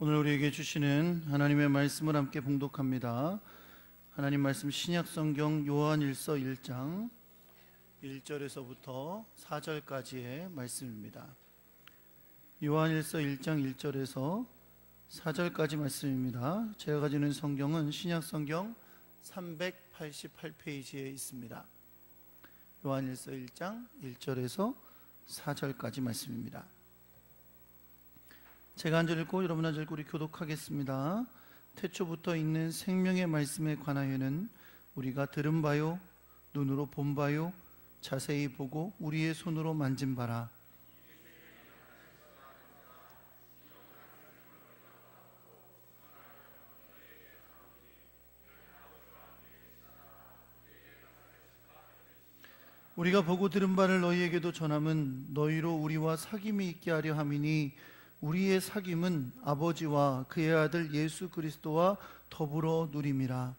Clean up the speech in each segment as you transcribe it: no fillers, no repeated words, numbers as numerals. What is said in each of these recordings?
오늘 우리에게 주시는 하나님의 말씀을 함께 봉독합니다. 하나님 말씀 신약성경 요한일서 1장 1절에서부터 4절까지의 말씀입니다. 요한일서 1장 1절에서 4절까지 말씀입니다. 제가 가지고 있는 성경은 신약성경 388페이지에 있습니다. 요한일서 1장 1절에서 4절까지 말씀입니다. 제가 한 절 읽고 여러분 한 절 읽고 우리 교독하겠습니다. 태초부터 있는 생명의 말씀에 관하여는 우리가 들은 바요 눈으로 본 바요 자세히 보고 우리의 손으로 만진 바라. 우리가 보고 들은 바를 너희에게도 전함은 너희로 우리와 사귐이 있게 하려 함이니 우리의 사귐은 아버지와 그의 아들 예수 그리스도와 더불어 누림이라.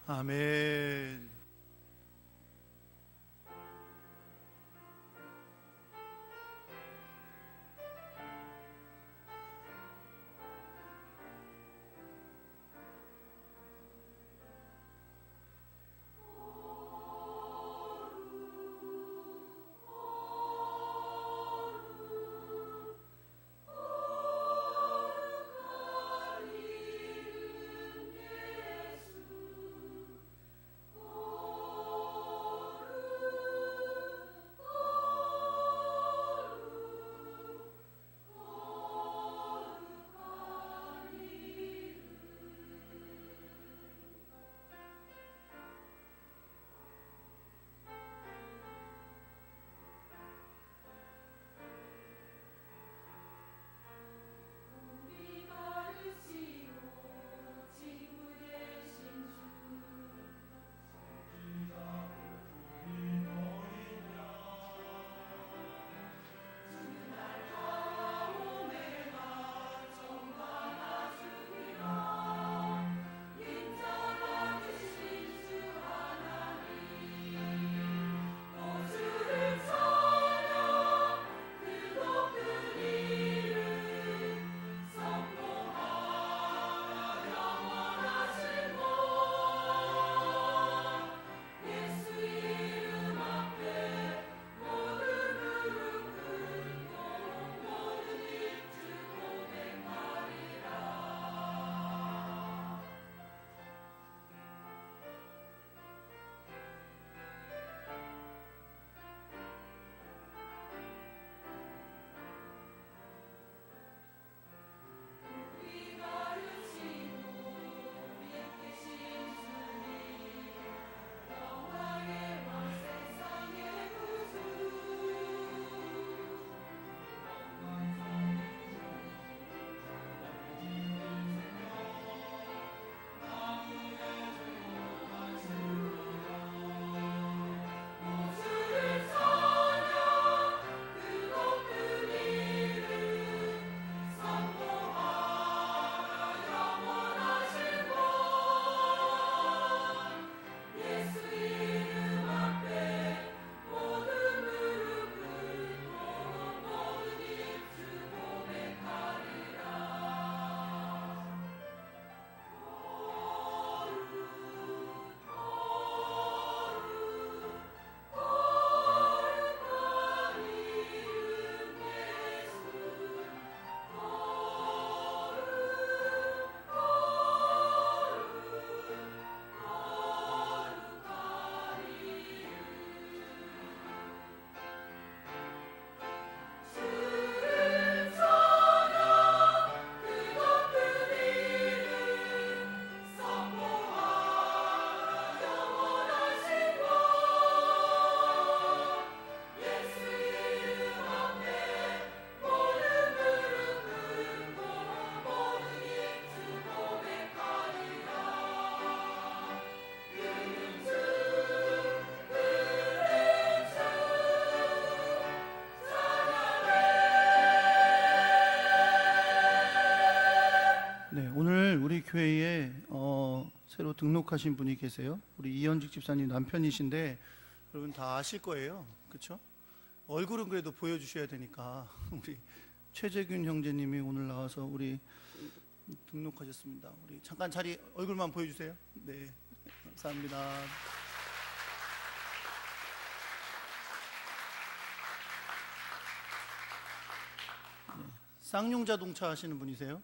아멘. 우리 교회에 새로 등록하신 분이 계세요. 우리 이현직 집사님 남편이신데 여러분 다 아실 거예요, 그렇죠? 얼굴은 그래도 보여주셔야 되니까 우리 최재균 형제님이 오늘 나와서 우리 등록하셨습니다. 우리 잠깐 자리 얼굴만 보여주세요. 네, 감사합니다. 쌍용 자동차 하시는 분이세요?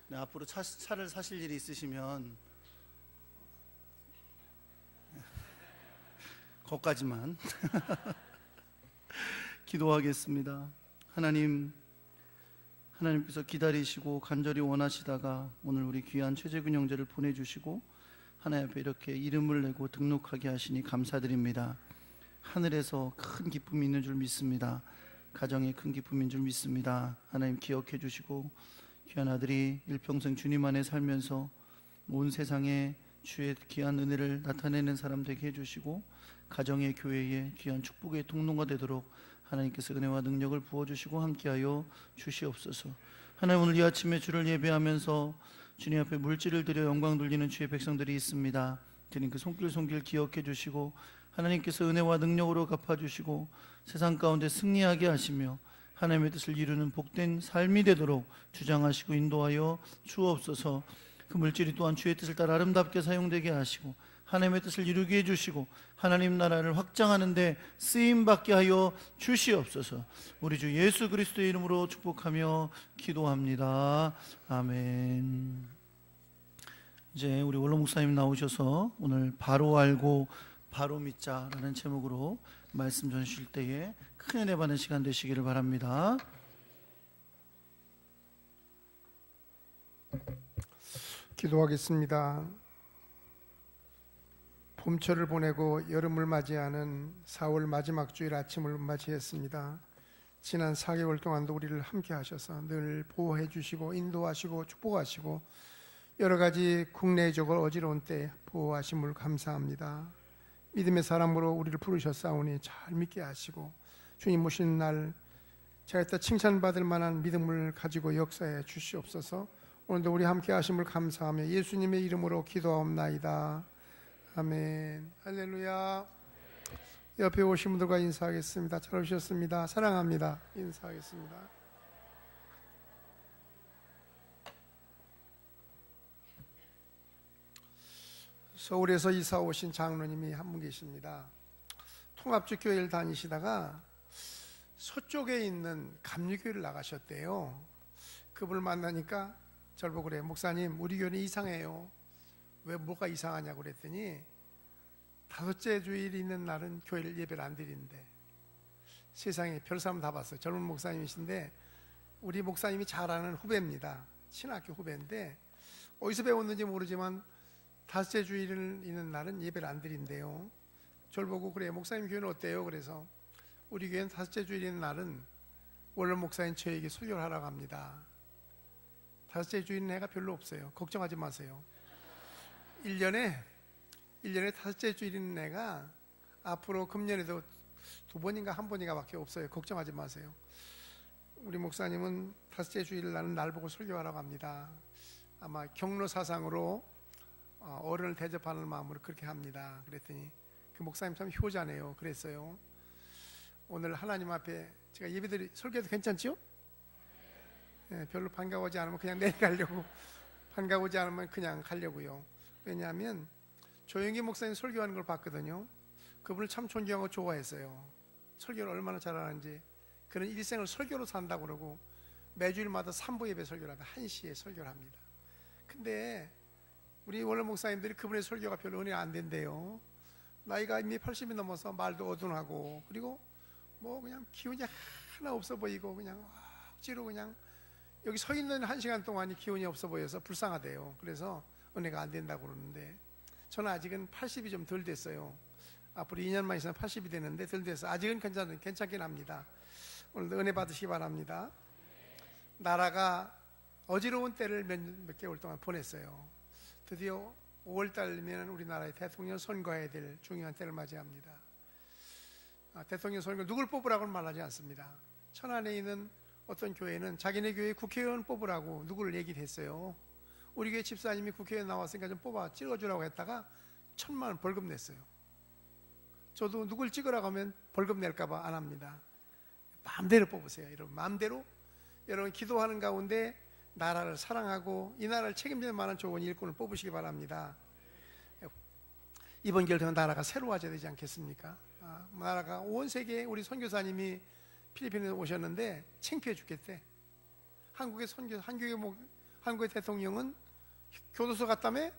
네, 앞으로 차를 사실 일이 있으시면 거기까지만 기도하겠습니다. 하나님께서 기다리시고 간절히 원하시다가 오늘 우리 귀한 최재근 형제를 보내주시고 하나님 앞에 이렇게 이름을 내고 등록하게 하시니 감사드립니다. 하늘에서 큰 기쁨이 있는 줄 믿습니다. 가정에 큰 기쁨인 줄 믿습니다. 하나님 기억해 주시고 귀한 아들이 일평생 주님 안에 살면서 온 세상에 주의 귀한 은혜를 나타내는 사람 되게 해주시고 가정의 교회에 귀한 축복의 통로가 되도록 하나님께서 은혜와 능력을 부어주시고 함께하여 주시옵소서. 하나님, 오늘 이 아침에 주를 예배하면서 주님 앞에 물질을 드려 영광 돌리는 주의 백성들이 있습니다. 주님 그 손길 기억해 주시고 하나님께서 은혜와 능력으로 갚아주시고 세상 가운데 승리하게 하시며 하나님의 뜻을 이루는 복된 삶이 되도록 주장하시고 인도하여 주옵소서. 그 물질이 또한 주의 뜻을 따라 아름답게 사용되게 하시고 하나님의 뜻을 이루게 해주시고 하나님 나라를 확장하는 데 쓰임받게 하여 주시옵소서. 우리 주 예수 그리스도의 이름으로 축복하며 기도합니다. 아멘. 이제 우리 원로 목사님 나오셔서 오늘 바로 알고 바로 믿자라는 제목으로 말씀 전하실 때에 큰 은혜 받는 시간 되시기를 바랍니다. 기도하겠습니다. 봄철을 보내고 여름을 맞이하는 4월 마지막 주일 아침을 맞이했습니다. 지난 4개월 동안도 우리를 함께 하셔서 늘 보호해 주시고 인도하시고 축복하시고 여러 가지 국내적으로 어지러운 때 보호하심을 감사합니다. 믿음의 사람으로 우리를 부르셨사오니 잘 믿게 하시고 주님 오시는 날 제가 이따 칭찬받을 만한 믿음을 가지고 역사해 주시옵소서. 오늘도 우리 함께 하심을 감사하며 예수님의 이름으로 기도하옵나이다. 아멘. 할렐루야. 옆에 오신 분들과 인사하겠습니다. 잘 오셨습니다. 사랑합니다. 인사하겠습니다. 서울에서 이사 오신 장로님이 한 분 계십니다. 통합주교회를 다니시다가 서쪽에 있는 감리교회를 나가셨대요. 그분을 만나니까 저를 보고 그래, 목사님 우리 교회는 이상해요. 왜 뭐가 이상하냐고 그랬더니 다섯째 주일 있는 날은 교회를 예배를 안 드리는데. 세상에 별 사람 다 봤어요. 젊은 목사님이신데 우리 목사님이 잘 아는 후배입니다. 신학교 후배인데 어디서 배웠는지 모르지만 다섯째 주일을 있는 날은 예배를 안 드린대요. 저를 보고 그래, 목사님 교회는 어때요? 그래서 우리 교회는 다섯째 주일 있는 날은 원로 목사인 저에게 설교를 하라고 합니다. 다섯째 주일은 애가 별로 없어요. 걱정하지 마세요. 1년에 다섯째 주일 있는 애가 앞으로 금년에도 2번인가 1번인가 밖에 없어요. 걱정하지 마세요. 우리 목사님은 다섯째 주일 날은 날 보고 설교하라고 합니다. 아마 경로 사상으로 어른을 대접하는 마음으로 그렇게 합니다. 그랬더니 그 목사님 참 효자네요. 그랬어요. 오늘 하나님 앞에 제가 예배드리 설교해도 괜찮죠? 네, 별로 반가워하지 않으면 그냥 내려가려고, 반가워하지 않으면 그냥 가려고요. 왜냐하면 조영기 목사님 설교하는 걸 봤거든요. 그분을 참 존경하고 좋아했어요. 설교를 얼마나 잘하는지. 그런 일생을 설교로 산다고 그러고 매주일마다 3부 예배 설교를 하다 1시에 설교를 합니다. 근데 우리 원로 목사님들이 그분의 설교가 별로 은혜가 안 된대요. 나이가 이미 80이 넘어서 말도 어둔하고 그리고 뭐 그냥 기운이 하나 없어 보이고 그냥 억지로 그냥 여기 서 있는 1시간 동안이 기운이 없어 보여서 불쌍하대요. 그래서 은혜가 안 된다고 그러는데 저는 아직은 80이 좀 덜 됐어요. 앞으로 2년만 있으면 80이 되는데 덜 돼서 아직은 괜찮긴 합니다. 오늘도 은혜 받으시기 바랍니다. 나라가 어지러운 때를 몇 개월 동안 보냈어요. 드디어 5월달이면 우리나라의 대통령 선거해야 될 중요한 때를 맞이합니다. 대통령 선거 누굴 뽑으라고는 말하지 않습니다. 천안에 있는 어떤 교회는 자기네 교회 국회의원 뽑으라고 누구를 얘기를 했어요. 우리 교회 집사님이 국회의원 나왔으니까 좀 뽑아 찍어주라고 했다가 1,000만 원 벌금 냈어요. 저도 누굴 찍으라고 하면 벌금 낼까봐 안 합니다. 마음대로 뽑으세요. 여러분 마음대로 여러분 기도하는 가운데 나라를 사랑하고 이 나라를 책임질 만한 좋은 일꾼을 뽑으시기 바랍니다. 이번 결정은 나라가 새로워져야 되지 않겠습니까? 나라가 온 세계에 우리 선교사님이 필리핀에 오셨는데 창피해 죽겠대. 한국의 한국의 대통령은 교도소 갔다며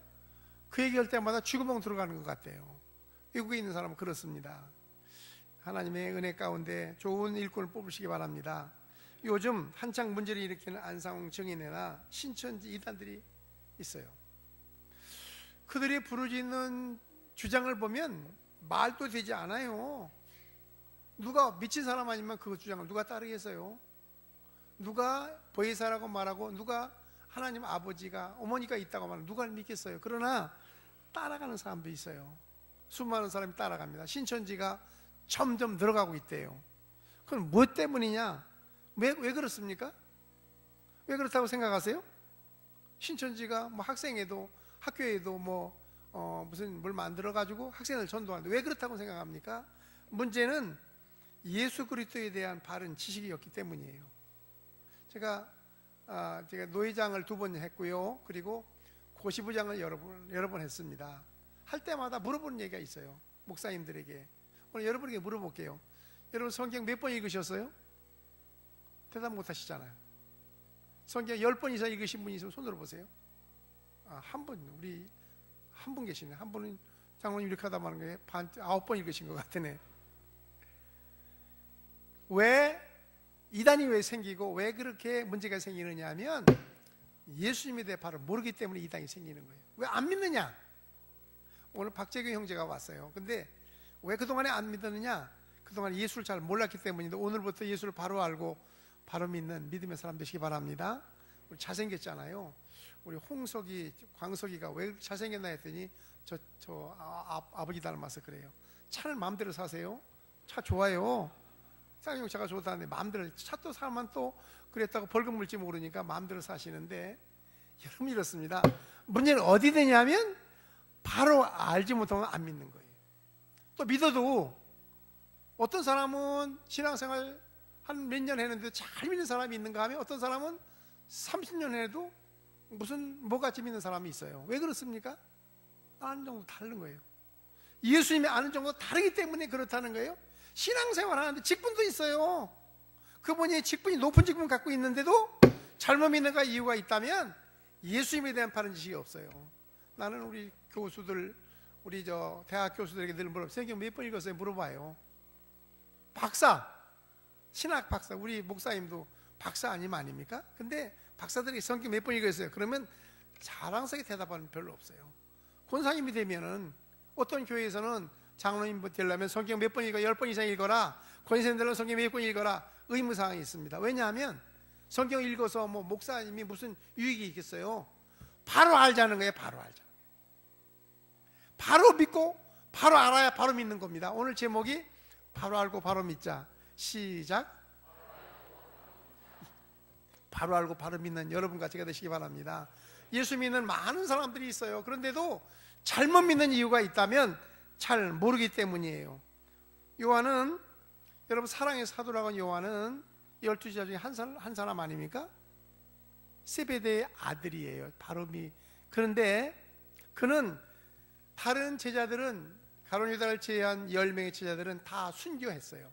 그 얘기할 때마다 쥐구멍 들어가는 것 같대요. 외국에 있는 사람은 그렇습니다. 하나님의 은혜 가운데 좋은 일꾼을 뽑으시기 바랍니다. 요즘 한창 문제를 일으키는 안상홍 증인회나 신천지 이단들이 있어요. 그들이 부르짖는 주장을 보면 말도 되지 않아요. 누가 미친 사람 아니면 그 주장을 누가 따르겠어요? 누가 보혜사라고 말하고 누가 하나님 아버지가 어머니가 있다고 말하면 누가 믿겠어요? 그러나 따라가는 사람도 있어요. 수많은 사람이 따라갑니다. 신천지가 점점 늘어가고 있대요. 그럼 뭐 때문이냐? 왜 그렇습니까? 왜 그렇다고 생각하세요? 신천지가 뭐 학생회도 학교에도 무슨 뭘 만들어 가지고 학생을 전도하는데 왜 그렇다고 생각합니까? 문제는 예수 그리스도에 대한 바른 지식이었기 때문이에요. 제가 노회장을 2번 했고요. 그리고 고시부장을 여러 번 했습니다. 할 때마다 물어보는 얘기가 있어요. 목사님들에게. 오늘 여러분에게 물어볼게요. 여러분 성경 몇 번 읽으셨어요? 대답 못 하시잖아요. 성경 10번 이상 읽으신 분이 있으면 손들어 보세요. 한 분, 우리 한 분 계시네. 한 분은 장로님 이렇게 하다 말하는 거예요. 9번 읽으신 것 같으네. 왜 이단이 왜 생기고 왜 그렇게 문제가 생기느냐 하면 예수님에 대해 바로 모르기 때문에 이단이 생기는 거예요. 왜 안 믿느냐? 오늘 박재규 형제가 왔어요. 근데 왜 그동안에 안 믿었느냐? 그동안 예수를 잘 몰랐기 때문인데 오늘부터 예수를 바로 알고 바로 믿는 믿음의 사람 되시기 바랍니다. 우리 잘생겼잖아요. 우리 홍석이, 광석이가 왜 잘생겼나 했더니 아버지 닮아서 그래요. 차를 마음대로 사세요. 차 좋아요. 쌍용차가 좋다는데 마음대로 차 또 사면 또 그랬다고 벌금 물지 모르니까 마음대로 사시는데 여러분 이렇습니다. 문제는 어디 되냐면 바로 알지 못하면 안 믿는 거예요. 또 믿어도 어떤 사람은 신앙생활 한 몇 년 했는데 잘 믿는 사람이 있는가 하면 어떤 사람은 30년 해도 뭐같이 믿는 사람이 있어요. 왜 그렇습니까? 아는 정도 다른 거예요. 예수님이 아는 정도 다르기 때문에 그렇다는 거예요. 신앙생활 하는데 직분도 있어요. 그분이 직분이 높은 직분 갖고 있는데도 잘못 믿는가 이유가 있다면 예수님에 대한 바른 지식이 없어요. 나는 우리 교수들, 우리 대학 교수들에게 늘 물어봐요. 성경 몇 번 읽었어요? 물어봐요. 박사, 신학 박사, 우리 목사님도 박사 아닙니까? 근데 박사들이 성경 몇 번 읽었어요? 그러면 자랑스럽게 대답하는 별로 없어요. 권사님이 되면은 어떤 교회에서는 장로님 되려면 성경 몇 번 읽어? 10번 이상 읽어라. 권사님 되려면 성경 몇 번 읽어라. 의무사항이 있습니다. 왜냐하면 성경 읽어서 목사님이 무슨 유익이 있겠어요? 바로 알자는 거예요. 바로 알자. 바로 믿고 바로 알아야 바로 믿는 겁니다. 오늘 제목이 바로 알고 바로 믿자. 시작. 바로 알고 바로 믿는 여러분과 제가 되시기 바랍니다. 예수 믿는 많은 사람들이 있어요. 그런데도 잘못 믿는 이유가 있다면 잘 모르기 때문이에요. 요한은, 여러분 사랑의 사도라고 하는 요한은 12제자 중에 한 사람 아닙니까? 세베대의 아들이에요. 바로미. 그런데 그는 다른 제자들은, 가룟 유다를 제외한 10명의 제자들은 다 순교했어요.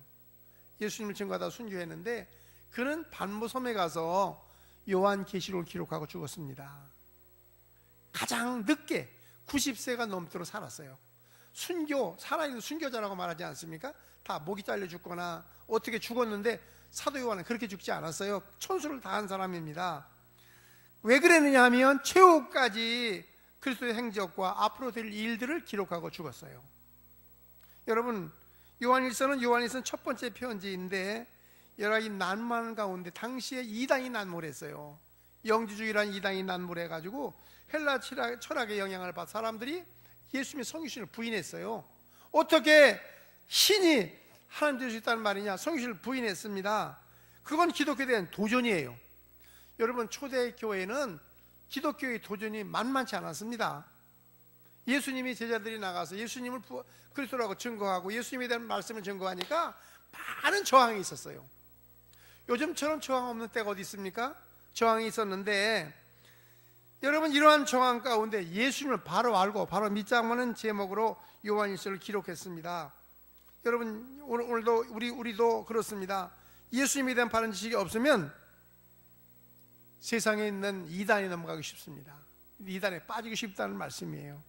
예수님을 증거하다 순교했는데 그는 반모섬에 가서 요한계시록을 기록하고 죽었습니다. 가장 늦게 90세가 넘도록 살았어요. 살아있는 순교자라고 말하지 않습니까? 다 목이 잘려 죽거나 어떻게 죽었는데 사도 요한은 그렇게 죽지 않았어요. 천수를 다한 사람입니다. 왜 그랬느냐 하면 최후까지 그리스도의 행적과 앞으로 될 일들을 기록하고 죽었어요. 여러분, 요한일서는 첫 번째 편지인데 여러 가지 난만 가운데 당시에 이단이 난무했어요. 영지주의라는 이단이 난무해가지고 헬라 철학의 영향을 받아 사람들이 예수님의 성육신을 부인했어요. 어떻게 신이 하나님 될 수 있다는 말이냐? 성육신을 부인했습니다. 그건 기독교에 대한 도전이에요. 여러분, 초대 교회는 기독교의 도전이 만만치 않았습니다. 예수님이 제자들이 나가서 예수님을 그리스도라고 증거하고 예수님에 대한 말씀을 증거하니까 많은 저항이 있었어요. 요즘처럼 저항 없는 때가 어디 있습니까? 저항이 있었는데, 여러분 이러한 저항 가운데 예수님을 바로 알고 바로 믿자마는 제목으로 요한일서를 기록했습니다. 여러분 오늘도 우리도 그렇습니다. 예수님에 대한 바른 지식이 없으면 세상에 있는 이단에 넘어가기 쉽습니다. 이단에 빠지기 쉽다는 말씀이에요.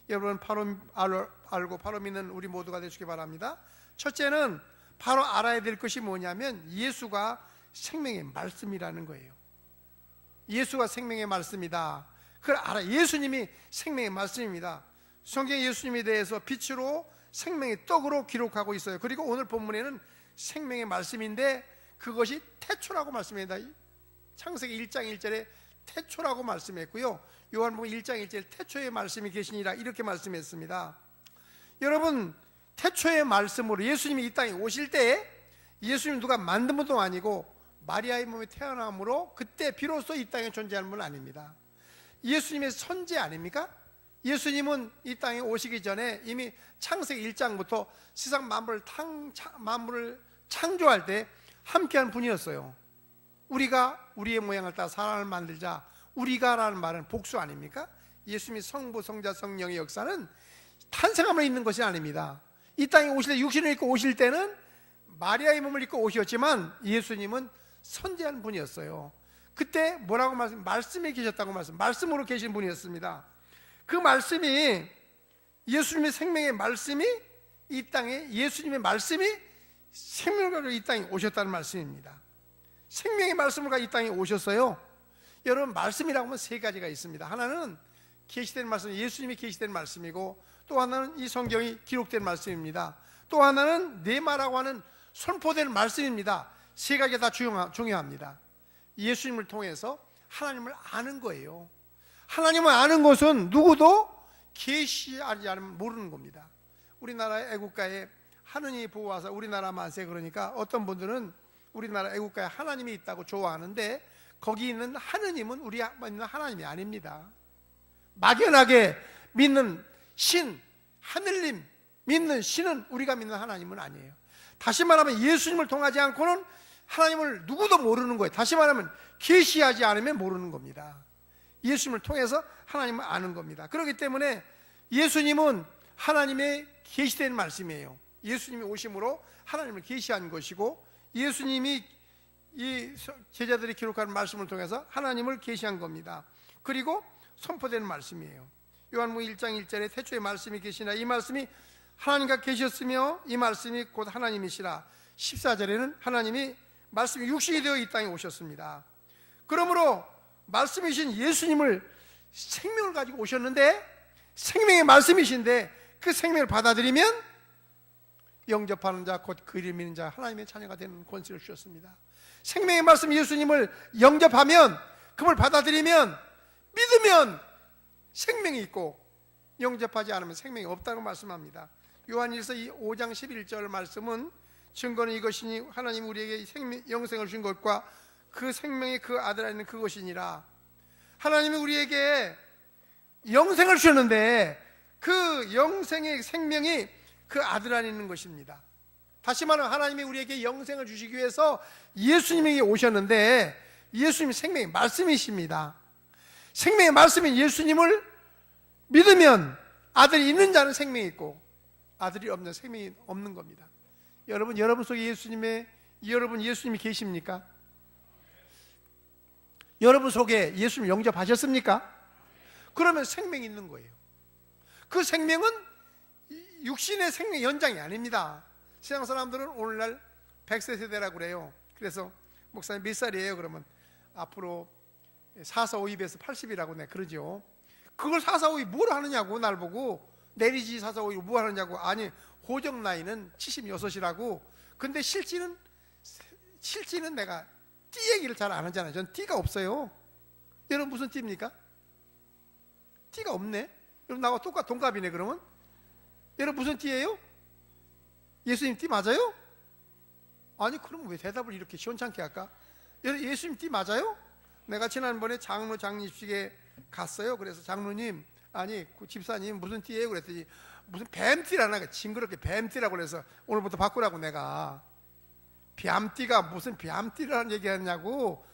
여러분 바로 알고 바로 믿는 우리 모두가 되시기 바랍니다. 첫째는 바로 알아야 될 것이 뭐냐면 예수가 생명의 말씀이라는 거예요. 예수가 생명의 말씀이다. 그걸 알아. 예수님이 생명의 말씀입니다. 성경에 예수님에 대해서 빛으로 생명의 떡으로 기록하고 있어요. 그리고 오늘 본문에는 생명의 말씀인데 그것이 태초라고 말씀합니다. 창세기 1장 1절에 태초라고 말씀했고요, 요한복음 1장 1절에 태초의 말씀이 계시니라 이렇게 말씀했습니다. 여러분 태초의 말씀으로 예수님이 이 땅에 오실 때 예수님 누가 만든 분도 아니고 마리아의 몸에 태어남으로 그때 비로소 이 땅에 존재하는 분은 아닙니다. 예수님의 선제 아닙니까? 예수님은 이 땅에 오시기 전에 이미 창세기 1장부터 세상 만물을 창조할 때 함께한 분이었어요. 우리가 우리의 모양을 따라 사람을 만들자. 우리가라는 말은 복수 아닙니까? 예수님이 성부, 성자, 성령의 역사는 탄생함으로 있는 것이 아닙니다. 이 땅에 오실 때 육신을 입고 오실 때는 마리아의 몸을 입고 오셨지만 예수님은 선지한 분이었어요. 그때 뭐라고 말씀에 계셨다고 말씀으로 계신 분이었습니다. 그 말씀이 예수님의 생명의 말씀이 이 땅에 예수님의 말씀이 생명으로 이 땅에 오셨다는 말씀입니다. 생명의 말씀으로 이 땅에 오셨어요. 여러분 말씀이라고 하면 세 가지가 있습니다. 하나는 계시된 말씀, 예수님이 계시된 말씀이고, 또 하나는 이 성경이 기록된 말씀입니다. 또 하나는 네마라고 하는 선포된 말씀입니다. 세 가지가 다 중요합니다. 예수님을 통해서 하나님을 아는 거예요. 하나님을 아는 것은 누구도 계시하지 않으면 모르는 겁니다. 우리나라의 애국가에 하느님이 보호하사 우리나라 만세, 그러니까 어떤 분들은 우리나라 애국가에 하나님이 있다고 좋아하는데 거기 있는 하느님은 우리 믿는 하나님이 아닙니다. 막연하게 믿는 신, 하늘님 믿는 신은 우리가 믿는 하나님은 아니에요. 다시 말하면 예수님을 통하지 않고는 하나님을 누구도 모르는 거예요. 다시 말하면 계시하지 않으면 모르는 겁니다. 예수님을 통해서 하나님을 아는 겁니다. 그렇기 때문에 예수님은 하나님의 계시된 말씀이에요. 예수님이 오심으로 하나님을 계시한 것이고, 예수님이 이 제자들이 기록한 말씀을 통해서 하나님을 계시한 겁니다. 그리고 선포되는 말씀이에요. 요한복음 1장 1절에 태초에 말씀이 계시나 이 말씀이 하나님과 계셨으며 이 말씀이 곧 하나님이시라. 14절에는 하나님이 말씀이 육신이 되어 이 땅에 오셨습니다. 그러므로 말씀이신 예수님을 생명을 가지고 오셨는데, 생명의 말씀이신데 그 생명을 받아들이면 영접하는 자 곧 그 이름 믿는 자 하나님의 자녀가 되는 권세를 주셨습니다. 생명의 말씀 예수님을 영접하면, 그걸 받아들이면, 믿으면 생명이 있고, 영접하지 않으면 생명이 없다고 말씀합니다. 요한일서 5장 11절 말씀은 증거는 이것이니 하나님 우리에게 영생을 주신 것과 그 생명이 그 아들 안에 있는 그것이니라. 하나님이 우리에게 영생을 주셨는데 그 영생의 생명이 그 아들 안에 있는 것입니다. 다시 말하면 하나님이 우리에게 영생을 주시기 위해서 예수님에게 오셨는데, 예수님이 생명의 말씀이십니다. 생명의 말씀인 예수님을 믿으면 아들이 있는 자는 생명이 있고 아들이 없는 생명이 없는 겁니다. 여러분 속에 예수님이 계십니까? 여러분 속에 예수님 영접하셨습니까? 그러면 생명이 있는 거예요. 그 생명은 육신의 생명 연장이 아닙니다. 세상 사람들은 오늘날 100세 세대라고 그래요. 그래서 목사님 몇 살이에요? 그러면 앞으로 4452에서 80이라고 그러죠. 그걸 4452 뭘 하느냐고, 날 보고 내리지 4452 뭐 하느냐고. 아니, 고정 나이는 76이라고. 근데 실지는 내가 띠 얘기를 잘 안 하잖아요. 전 띠가 없어요. 여러분 무슨 띠입니까? 띠가 없네. 여러분 나와 동갑이네. 그러면 여러분 무슨 띠예요? 예수님 띠 맞아요? 아니, 그럼 왜 대답을 이렇게 시원찮게 할까? 예수님 띠 맞아요? 내가 지난번에 장로 장립식에 갔어요. 그래서 장로님, 아니 그 집사님 무슨 띠예요? 그랬더니 무슨 뱀띠라나, 징그럽게 뱀띠라고 그래서 오늘부터 바꾸라고 내가. 뱀띠가 무슨 뱀띠라는 얘기하냐고.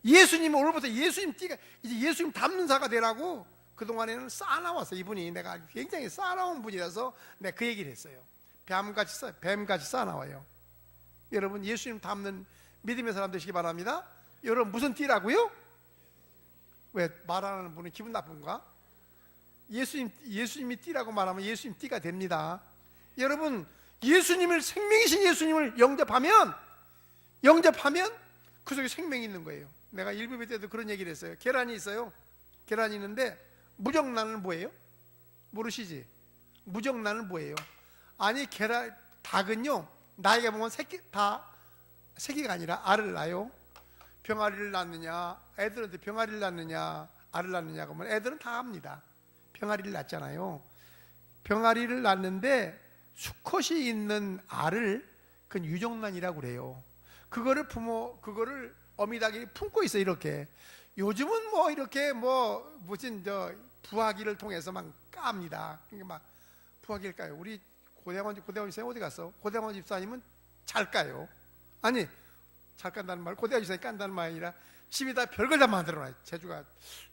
예수님 오늘부터 예수님 띠가 이제 예수님 닮는 자가 되라고 그동안에는 쌓아나왔어. 이분이 내가 굉장히 쌓아나온 분이라서 내가 그 얘기를 했어요. 뱀같이 쌓아나와요. 여러분 예수님 닮는 믿음의 사람 되시기 바랍니다. 여러분 무슨 띠라고요? 왜 말 안 하는 분은 기분 나쁜가? 예수님이 띠라고 말하면 예수님 띠가 됩니다. 여러분 예수님을 생명이신 예수님을 영접하면 그 속에 생명이 있는 거예요. 내가 일부배 때도 그런 얘기를 했어요. 계란이 있어요. 계란이 있는데 무정란은 뭐예요? 모르시지? 무정란은 뭐예요? 아니 닭은요 나이가 보면 새끼가 아니라 알을 낳아요. 병아리를 낳느냐, 애들한테 병아리를 낳느냐, 알을 낳느냐 그러면 애들은 다 합니다. 병아리를 낳잖아요. 병아리를 낳는데 수컷이 있는 알을 그건 유정란이라고 그래요. 그거를 어미 닭이 품고 있어. 이렇게 요즘은 뭐 이렇게 무슨 부화기를 통해서 막 깝니다. 그러니까 막 부화기를 까요. 우리 고대원 집사님 어디 갔어? 고대원 집사님은 잘 까요. 아니 잘 깐다는 말, 고대원 집사님이 깐다는 말이 아니라 집에다 별걸 다 만들어놔요. 제주가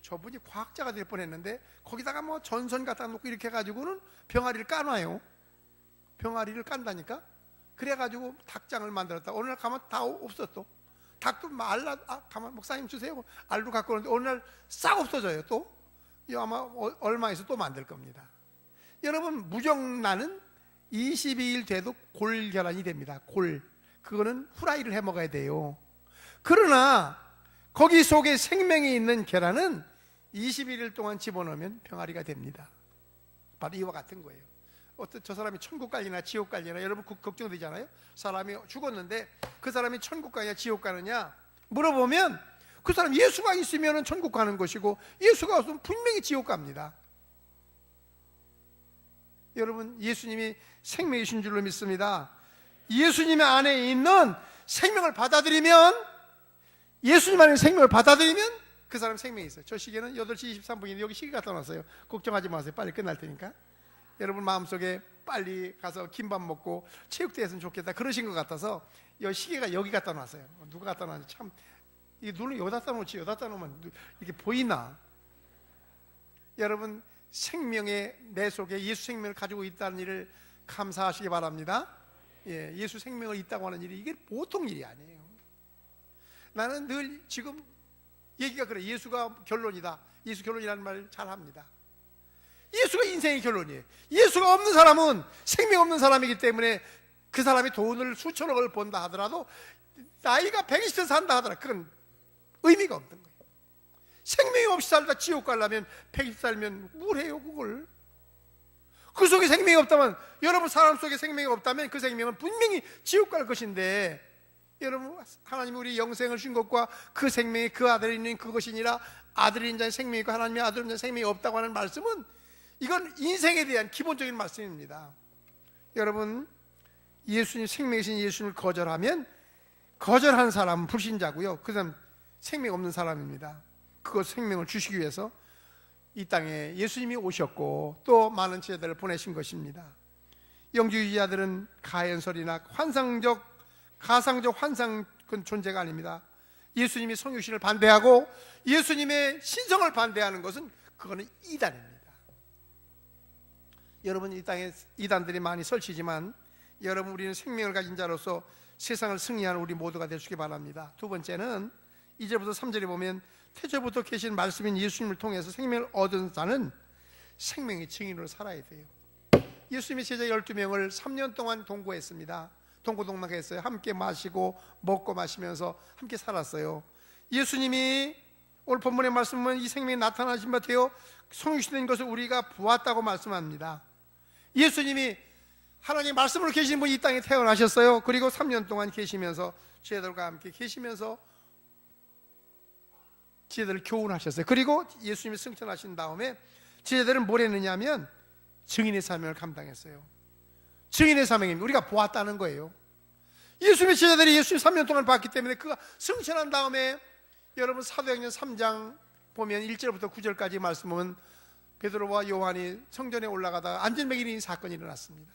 저분이 과학자가 될 뻔했는데 거기다가 뭐 전선 갖다 놓고 이렇게 해가지고는 병아리를 까놔요. 병아리를 깐다니까. 그래가지고 닭장을 만들었다. 어느 날 가면 다 없었어. 닭도 가만 목사님 주세요. 알로 갖고 오는데 어느 날 싹 없어져요. 또 아마 얼마 있어 또 만들 겁니다. 여러분 무정란은 22일 돼도 골계란이 됩니다. 그거는 후라이를 해 먹어야 돼요. 그러나 거기 속에 생명이 있는 계란은 21일 동안 집어넣으면 병아리가 됩니다. 바로 이와 같은 거예요. 저 사람이 천국 갈리나 지옥 갈리나 여러분 걱정되잖아요. 사람이 죽었는데 그 사람이 천국 가냐 지옥 가느냐 물어보면 그 사람 예수가 있으면 천국 가는 것이고 예수가 없으면 분명히 지옥 갑니다. 여러분 예수님이 생명이신 줄로 믿습니다. 예수님의 안에 있는 생명을 받아들이면, 예수님 안에 생명을 받아들이면 그 사람 생명이 있어요. 저 시계는 8시 23분인데 여기 시계 갖다 놨어요. 걱정하지 마세요. 빨리 끝날 테니까. 여러분 마음속에 빨리 가서 김밥 먹고 체육대회 했으면 좋겠다 그러신 것 같아서 이 시계가 여기 갖다 놨어요. 누가 갖다 놨는지 참, 이 눈을 여기다 갖다 놓지, 여기다 갖다 놓으면 이렇게 보이나? 여러분 생명의 내 속에 예수 생명을 가지고 있다는 일을 감사하시기 바랍니다. 예수 생명을 있다고 하는 일이 이게 보통 일이 아니에요. 나는 늘 지금 얘기가 그래. 예수가 결론이다. 예수 결론이라는 말 잘합니다. 예수가 인생의 결론이에요. 예수가 없는 사람은 생명 없는 사람이기 때문에 그 사람이 돈을 수천억을 번다 하더라도 나이가 120세 산다 하더라도 그건 의미가 없는 거예요. 생명이 없이 살다 지옥 가려면 120 살면 뭘 해요 그걸. 그 속에 생명이 없다면, 여러분 사람 속에 생명이 없다면 그 생명은 분명히 지옥 갈 것인데, 여러분 하나님이 우리 영생을 준 것과 그 생명이 그 아들이 있는 그것이니라. 아들이 있는 자의 생명이 있고 하나님의 아들이 있는 자의 생명이 없다고 하는 말씀은 이건 인생에 대한 기본적인 말씀입니다. 여러분 예수님 생명이신 예수님을 거절한 사람은 불신자고요. 그 사람 생명 없는 사람입니다. 그것 생명을 주시기 위해서 이 땅에 예수님이 오셨고 또 많은 제자들을 보내신 것입니다. 영주주의자들은 가연설이나 가상적 환상 그 존재가 아닙니다. 예수님이 성육신을 반대하고 예수님의 신성을 반대하는 것은 그거는 이단입니다. 여러분 이 땅에 이단들이 많이 설치지만 여러분 우리는 생명을 가진 자로서 세상을 승리하는 우리 모두가 되시기 바랍니다. 두 번째는 2절부터 3절에 보면 태초부터 계신 말씀인 예수님을 통해서 생명을 얻은 자는 생명의 증인으로 살아야 돼요. 예수님의 제자 12명을 3년 동안 동거했습니다. 동고동락했어요. 함께 마시고 먹고 마시면서 함께 살았어요. 예수님이 오늘 본문의 말씀은 이 생명이 나타나신 바 되어 성육신된 것을 우리가 보았다고 말씀합니다. 예수님이 하나님 말씀으로 계신 분이 이 땅에 태어나셨어요. 그리고 3년 동안 계시면서 제자들과 함께 계시면서 제자들을 교훈하셨어요. 그리고 예수님이 승천하신 다음에 제자들은 뭘 했느냐 하면 증인의 사명을 감당했어요. 증인의 사명입니다. 우리가 보았다는 거예요. 예수님의 제자들이 예수님 3년 동안 봤기 때문에 그가 승천한 다음에 여러분 사도행전 3장 보면 1절부터 9절까지 말씀 보면 베드로와 요한이 성전에 올라가다가 안전뱅이인 사건이 일어났습니다.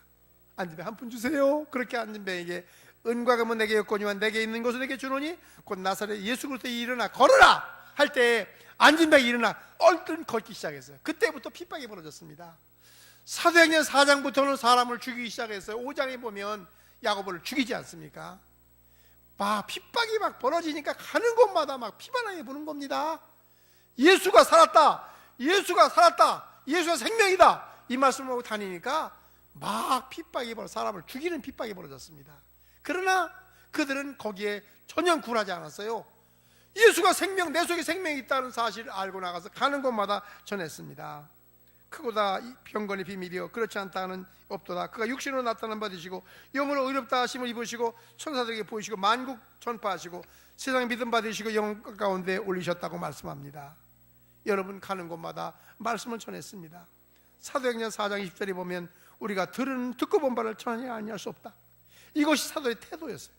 안전뱅이 한 푼 주세요. 그렇게 안전뱅이에게 은과 금은 내게 없거니와 내게 있는 것을 내게 주노니 곧 나사렛 예수 그리스도의 일어나 걸어라 할 때 앉은 자 일어나 얼른 걷기 시작했어요. 그때부터 핍박이 벌어졌습니다. 사도행전 4장부터는 사람을 죽이기 시작했어요. 5장에 보면 야고보를 죽이지 않습니까? 핍박이 막 벌어지니까 가는 곳마다 막 피바람이 부는 겁니다. 예수가 살았다, 예수가 살았다, 예수가 생명이다, 이 말씀을 하고 다니니까 막 핍박이 사람을 죽이는 핍박이 벌어졌습니다. 그러나 그들은 거기에 전혀 굴하지 않았어요. 예수가 생명, 내 속에 생명이 있다는 사실을 알고 나가서 가는 곳마다 전했습니다. 크고다 병건의 비밀이요 그렇지 않다는 없도다. 그가 육신으로 나타난 바 되시고 영으로 의롭다 하심을 입으시고 천사들에게 보이시고 만국 전파하시고 세상에 믿음 받으시고 영혼 가운데 올리셨다고 말씀합니다. 여러분 가는 곳마다 말씀을 전했습니다. 사도행전 4장 20절에 보면 우리가 듣고 본 바를 전하지 아니할 수 없다. 이것이 사도의 태도였어요.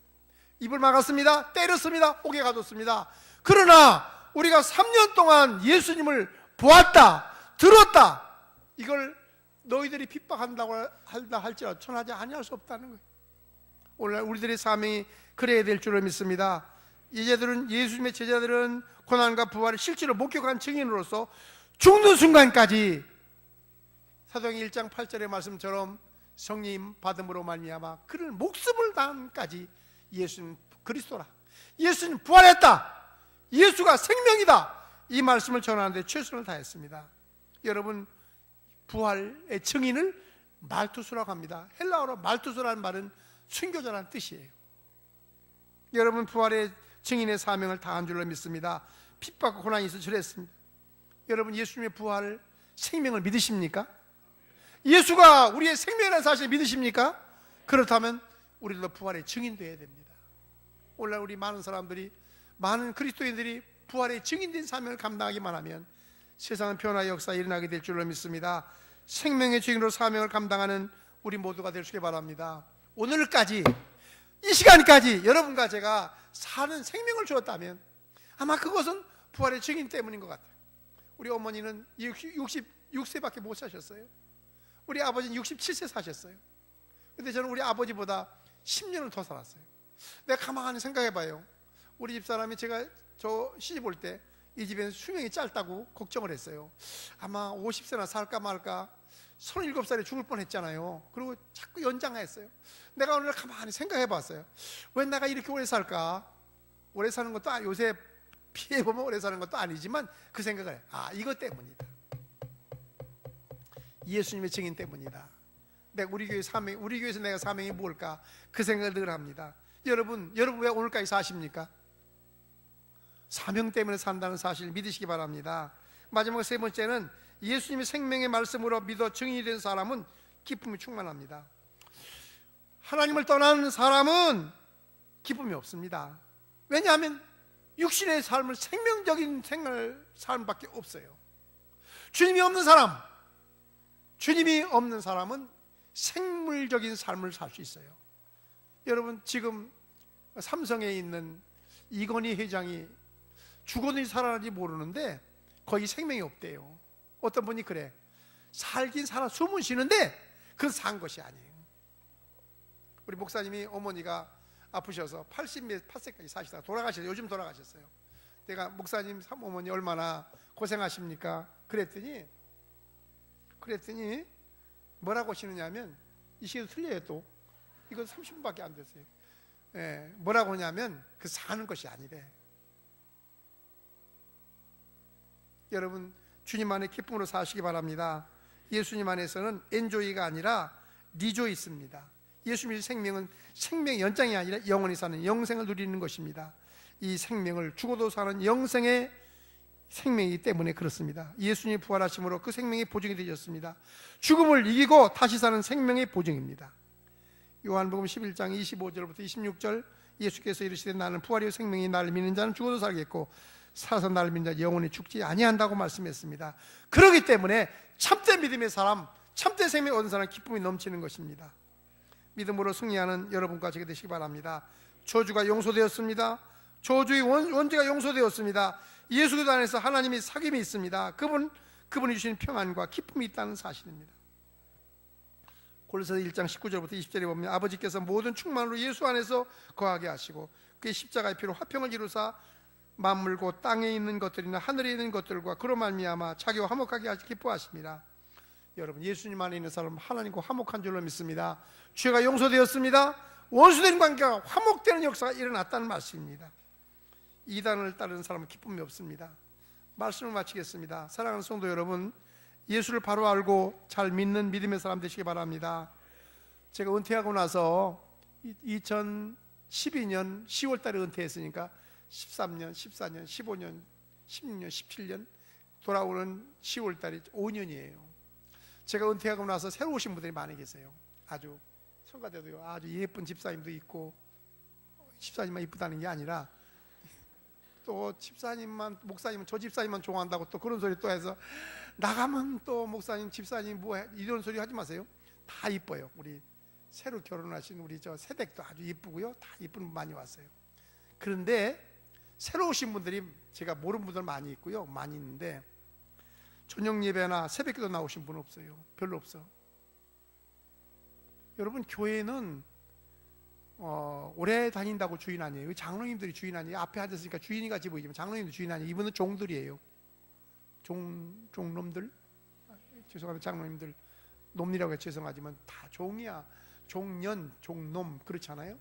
입을 막았습니다. 때렸습니다. 옥에 가뒀습니다. 그러나 우리가 3년 동안 예수님을 보았다, 들었다, 이걸 너희들이 핍박한다고 할지라도 전하지 아니할 수 없다는 거예요. 오늘 우리들의 사명이 그래야 될 줄을 믿습니다. 이제들은 예수님의 제자들은 고난과 부활을 실제로 목격한 증인으로서 죽는 순간까지 사도행전 1장 8절의 말씀처럼 성령 받음으로 말미암아 그를 목숨을 다함까지 예수는 그리스도라, 예수는 부활했다, 예수가 생명이다, 이 말씀을 전하는데 최선을 다했습니다. 여러분 부활의 증인을 말투스라고 합니다. 헬라어로 말투스라는 말은 순교자라는 뜻이에요. 여러분 부활의 증인의 사명을 다한 줄로 믿습니다. 핍박과 고난이 있어 저랬습니다. 여러분 예수님의 부활 생명을 믿으십니까? 예수가 우리의 생명이라는 사실을 믿으십니까? 그렇다면 우리도 부활의 증인되어야 됩니다. 오늘 우리 많은 사람들이, 많은 그리스도인들이 부활의 증인된 사명을 감당하기만 하면 세상은 변화의 역사가 일어나게 될 줄로 믿습니다. 생명의 증인으로 사명을 감당하는 우리 모두가 될 수 있게 바랍니다. 오늘까지 이 시간까지 여러분과 제가 사는 생명을 주었다면 아마 그것은 부활의 증인 때문인 것 같아요. 우리 어머니는 66세밖에 못 사셨어요. 우리 아버지는 67세 사셨어요. 근데 저는 우리 아버지보다 10년을 더 살았어요. 내가 가만히 생각해 봐요. 우리 집사람이 저 시집 올 때 이 집에는 수명이 짧다고 걱정을 했어요. 아마 50세나 살까 말까, 37살에 죽을 뻔했잖아요. 그리고 자꾸 연장했어요. 내가 오늘 가만히 생각해 봤어요. 왜 내가 이렇게 오래 살까? 오래 사는 것도 요새 피해보면 오래 사는 것도 아니지만 그 생각을 해요. 이것 때문이다. 예수님의 증인 때문이다. 우리 교회에서 내가 사명이 뭘까? 그 생각을 늘 합니다. 여러분 왜 오늘까지 사십니까? 사명 때문에 산다는 사실을 믿으시기 바랍니다. 마지막 세 번째는 예수님의 생명의 말씀으로 믿어 증인이 된 사람은 기쁨이 충만합니다. 하나님을 떠나는 사람은 기쁨이 없습니다. 왜냐하면 육신의 삶은 생명적인 삶밖에 없어요. 주님이 없는 사람은 생물적인 삶을 살 수 있어요. 여러분 지금 삼성에 있는 이건희 회장이 죽었는지 살아났는지 모르는데 거의 생명이 없대요. 어떤 분이 그래, 살긴 살아 숨은 쉬는데 그건 산 것이 아니에요. 우리 목사님이 어머니가 아프셔서 88세까지 사시다가 돌아가셨어요. 요즘 돌아가셨어요. 내가 목사님 어머니 얼마나 고생하십니까? 그랬더니 뭐라고 하시느냐면, 이 시에도 틀려요. 또 이거 30분밖에 안 됐어요. 뭐라고 하냐면 그 사는 것이 아니래. 여러분 주님 안에 기쁨으로 사시기 바랍니다. 예수님 안에서는 엔조이가 아니라 리조이 있습니다. 예수님의 생명은 생명의 연장이 아니라 영원히 사는 영생을 누리는 것입니다. 이 생명을 죽어도 사는 영생의 생명이기 때문에 그렇습니다. 예수님이 부활하심으로 그 생명의 보증이 되셨습니다. 죽음을 이기고 다시 사는 생명의 보증입니다. 요한복음 11장 25절부터 26절, 예수께서 이르시되 나는 부활이요 생명이 나를 믿는 자는 죽어도 살겠고 살아서 나를 믿는 자 영원히 죽지 아니한다고 말씀했습니다. 그렇기 때문에 참된 믿음의 사람, 참된 생명을 얻은 사람 기쁨이 넘치는 것입니다. 믿음으로 승리하는 여러분과 제가 되시기 바랍니다. 저주가 용서되었습니다. 저주의 원죄가 용서되었습니다. 예수 그리스도 안에서 하나님의 사귐이 있습니다. 그분이 주신 평안과 기쁨이 있다는 사실입니다. 골로새서 1장 19절부터 20절에 보면 아버지께서 모든 충만으로 예수 안에서 거하게 하시고 그의 십자가의 피로 화평을 이루사 만물고 땅에 있는 것들이나 하늘에 있는 것들과 그로 말미암아 자기와 화목하게 하시 기뻐하십니다. 여러분, 예수님 안에 있는 사람은 하나님과 화목한 줄로 믿습니다. 죄가 용서되었습니다. 원수된 관계가 화목되는 역사가 일어났다는 말씀입니다. 이단을 따르는 사람은 기쁨이 없습니다. 말씀을 마치겠습니다. 사랑하는 성도 여러분, 예수를 바로 알고 잘 믿는 믿음의 사람 되시기 바랍니다. 제가 은퇴하고 나서 2012년 10월 달에 은퇴했으니까 13년, 14년, 15년, 16년, 17년 돌아오는 10월 달이 5년이에요. 제가 은퇴하고 나서 새로 오신 분들이 많이 계세요. 아주 성가대도요, 아주 예쁜 집사님도 있고, 집사님만 이쁘다는 게 아니라 또 집사님만, 목사님은 저 집사님만 좋아한다고 또 그런 소리 또 해서 나가면 또 목사님, 집사님 뭐해, 이런 소리 하지 마세요. 다 이뻐요. 우리 새로 결혼하신 우리 저 새댁도 아주 이쁘고요, 다 이쁜 분 많이 왔어요. 그런데 새로 오신 분들이 제가 모르는 분들 많이 있고요, 많이 있는데 저녁 예배나 새벽기도 나오신 분 없어요. 별로 없어. 여러분, 교회는 오래 다닌다고 주인 아니에요. 장로님들이 주인 아니에요. 앞에 앉았으니까 주인이 같이 보이지만 장로님도 주인 아니에요. 이분은 종들이에요. 종놈들, 죄송합니다. 장로님들 놈이라고 해서 죄송하지만 다 종이야. 종년, 종놈, 그렇잖아요.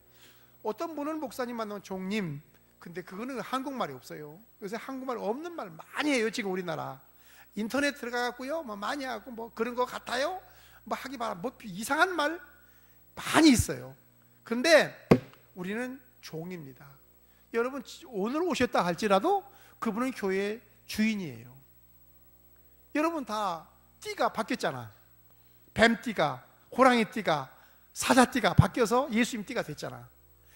어떤 분은 목사님 만나면 종님, 근데 그거는 한국말이 없어요. 요새 한국말 없는 말 많이 해요. 지금 우리나라 인터넷 들어가고요, 뭐 많이 하고 뭐 그런 거 같아요, 뭐 하기 바라, 뭐 이상한 말 많이 있어요. 근데 우리는 종입니다. 여러분, 오늘 오셨다 할지라도 그분은 교회의 주인이에요. 여러분, 다 띠가 바뀌었잖아. 뱀띠가, 호랑이 띠가, 사자띠가 바뀌어서 예수님 띠가 됐잖아.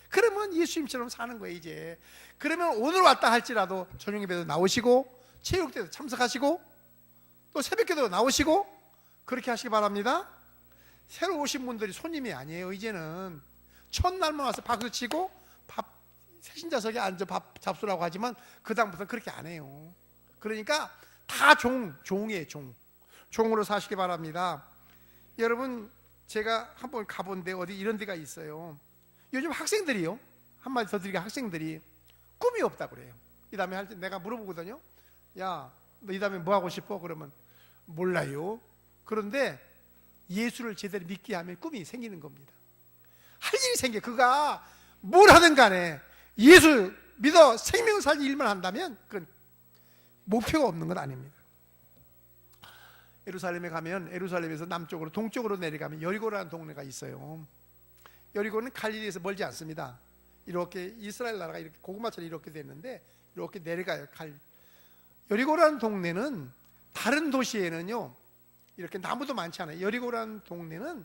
그러면 예수님처럼 사는 거예요 이제. 그러면 오늘 왔다 할지라도 저녁 예배도 나오시고 체육대도 참석하시고 또 새벽기도 나오시고 그렇게 하시기 바랍니다. 새로 오신 분들이 손님이 아니에요. 이제는 첫날만 와서 박수치고 밥 세신자석에 앉아 밥 잡수라고 하지만 그 다음부터는 그렇게 안 해요. 그러니까 다 종이에요. 종으로 사시기 바랍니다. 여러분, 제가 한번 가본 데 어디 이런 데가 있어요. 요즘 학생들이요, 한마디 더 드리게, 학생들이 꿈이 없다고 그래요. 이 다음에 할 때 내가 물어보거든요. 야, 너 이 다음에 뭐 하고 싶어? 그러면 몰라요. 그런데 예수를 제대로 믿게 하면 꿈이 생기는 겁니다. 할 일이 생겨. 그가 뭘 하든 간에 예수 믿어 생명 살기 일만 한다면 그건 목표가 없는 건 아닙니다. 예루살렘에 가면, 예루살렘에서 남쪽으로 동쪽으로 내려가면 여리고라는 동네가 있어요. 여리고는 갈릴리에서 멀지 않습니다. 이렇게 이스라엘 나라가 이렇게 고구마처럼 이렇게 됐는데 이렇게 내려가요. 여리고라는 동네는 다른 도시에는요 이렇게 나무도 많지 않아요. 여리고라는 동네는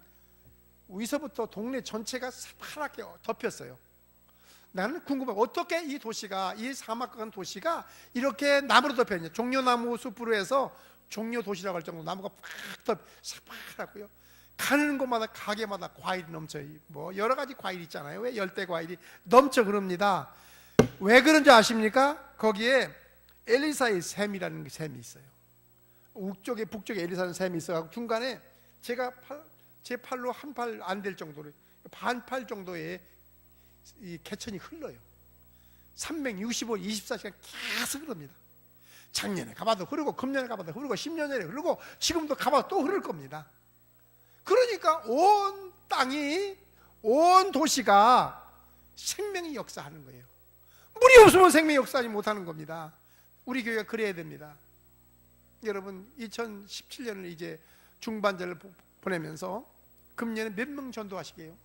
위서부터 동네 전체가 파랗게 덮였어요. 나는 궁금해, 어떻게 이 도시가, 이 사막 같은 도시가 이렇게 나무로 덮여있냐. 종려나무 숲으로 해서 종려도시라고 할 정도로 나무가 팍 새파랗고요. 가는 곳마다 가게마다 과일이 넘쳐요. 뭐 여러 가지 과일 있잖아요. 왜 열대 과일이 넘쳐 그럽니다. 왜 그런지 아십니까? 거기에 엘리사의 샘이라는 샘이 있어요. 북쪽에 엘리사의 샘이 있어요. 중간에 제가 제 팔로 한 팔 안 될 정도로 반팔 정도의 이 개천이 흘러요. 365일 24시간 계속 흐릅니다. 작년에 가봐도 흐르고 금년에 가봐도 흐르고 10년 전에 흐르고 지금도 가봐도 또 흐를 겁니다. 그러니까 온 땅이, 온 도시가 생명이 역사하는 거예요. 물이 없으면 생명이 역사하지 못하는 겁니다. 우리 교회가 그래야 됩니다. 여러분, 2017년을 이제 중반절을 보내면서 금년에 몇 명 전도하시게요?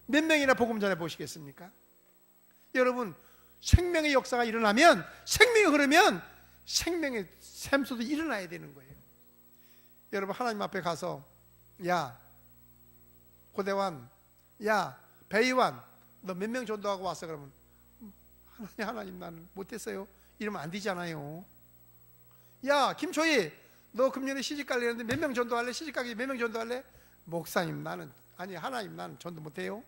몇 명이나 복음 전해 보시겠습니까? 여러분, 생명의 역사가 일어나면, 생명이 흐르면 생명의 샘소도 일어나야 되는 거예요. 여러분, 하나님 앞에 가서 야 고대환, 야 배이완, 너 몇 명 전도하고 왔어? 그러면 하나님 나는 못했어요 이러면 안 되잖아요. 야 김초희, 너 금년에 시집갈래 했는데 몇 명 전도할래? 시집가기 몇 명 전도할래? 목사님 나는, 아니 하나님 나는 전도 못해요.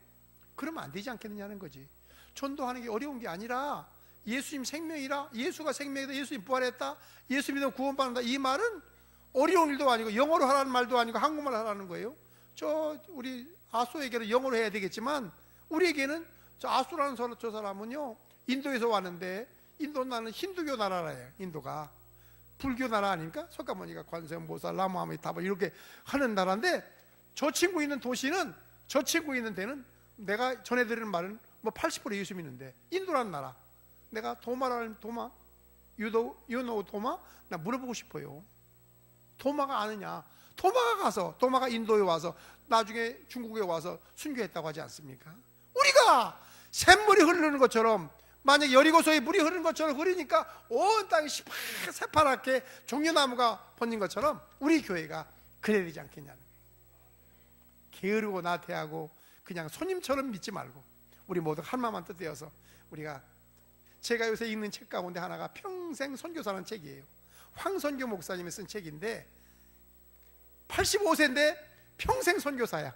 그러면 안 되지 않겠느냐는 거지. 전도하는 게 어려운 게 아니라 예수님 생명이라, 예수가 생명이다, 예수님 부활했다, 예수 믿으면 구원받는다, 이 말은 어려운 일도 아니고 영어로 하라는 말도 아니고 한국말 하라는 거예요. 저 우리 아수에게는 영어로 해야 되겠지만 우리에게는 저 아수라는 저 사람은요 인도에서 왔는데 인도 나라는 힌두교 나라예요. 인도가 불교 나라 아닙니까? 석가모니가 관세음보살 라마아미타바 이렇게 하는 나라인데 저 친구 있는 도시는 저 친구 있는 데는 내가 전해드리는 말은 뭐 80% 예수 믿는데 인도라는 나라 내가 도마라는 도마 유노 도마 나 물어보고 싶어요. 도마가 아느냐? 도마가 인도에 와서 나중에 중국에 와서 순교했다고 하지 않습니까? 우리가 샘물이 흐르는 것처럼 만약 여리고서에 물이 흐르는 것처럼 흐르니까 온 땅이 새파랗게 종려나무가 번진 것처럼 우리 교회가 그래야 되지 않겠냐는 거예요. 게으르고 나태하고 그냥 손님처럼 믿지 말고 우리 모두 한마음만 뜻되어서 우리가 제가 요새 읽는 책 가운데 하나가 평생 선교사라는 책이에요. 황선교 목사님이 쓴 책인데 85세인데 평생 선교사야.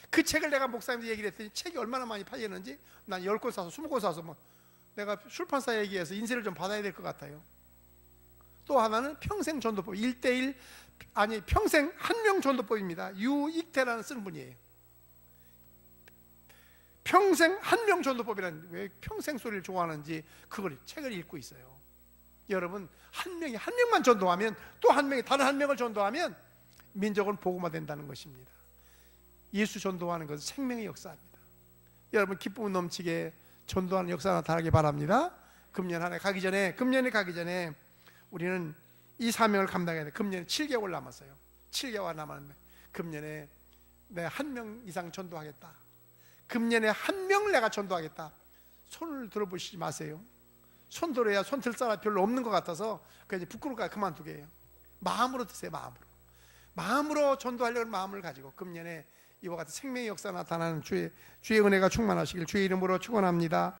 그 책을 내가 목사님한테 얘기를 했더니 책이 얼마나 많이 팔렸는지 난 10권 사서 20권 사서 뭐 내가 출판사 얘기해서 인쇄를 좀 받아야 될 것 같아요. 또 하나는 평생 전도법 1:1 아니 평생 한명 전도법입니다. 유익태라는 쓰는 분이에요. 평생 한명 전도법이라는 왜 평생 소리를 좋아하는지 그걸 책을 읽고 있어요. 여러분 한 명만 전도하면 또 한 명이 다른 한 명을 전도하면 민족은 복음화된다는 것입니다. 예수 전도하는 것은 생명의 역사입니다. 여러분 기쁨 넘치게 전도하는 역사가 나타나기 바랍니다. 금년에 가기 전에 우리는 이 사명을 감당해야 돼. 금년에 7개월 남았어요. 7개월 남았는데 금년에 내 한 명 이상 전도하겠다. 금년에 한 명을 내가 전도하겠다. 손을 들어보시지 마세요. 손 들어야 손 들 사람 별로 없는 것 같아서 그냥 부끄러울까 그만두게 해요. 마음으로 드세요. 마음으로 전도하려는 마음을 가지고 금년에 이와 같은 생명의 역사 나타나는 주의 은혜가 충만하시길 주의 이름으로 축원합니다.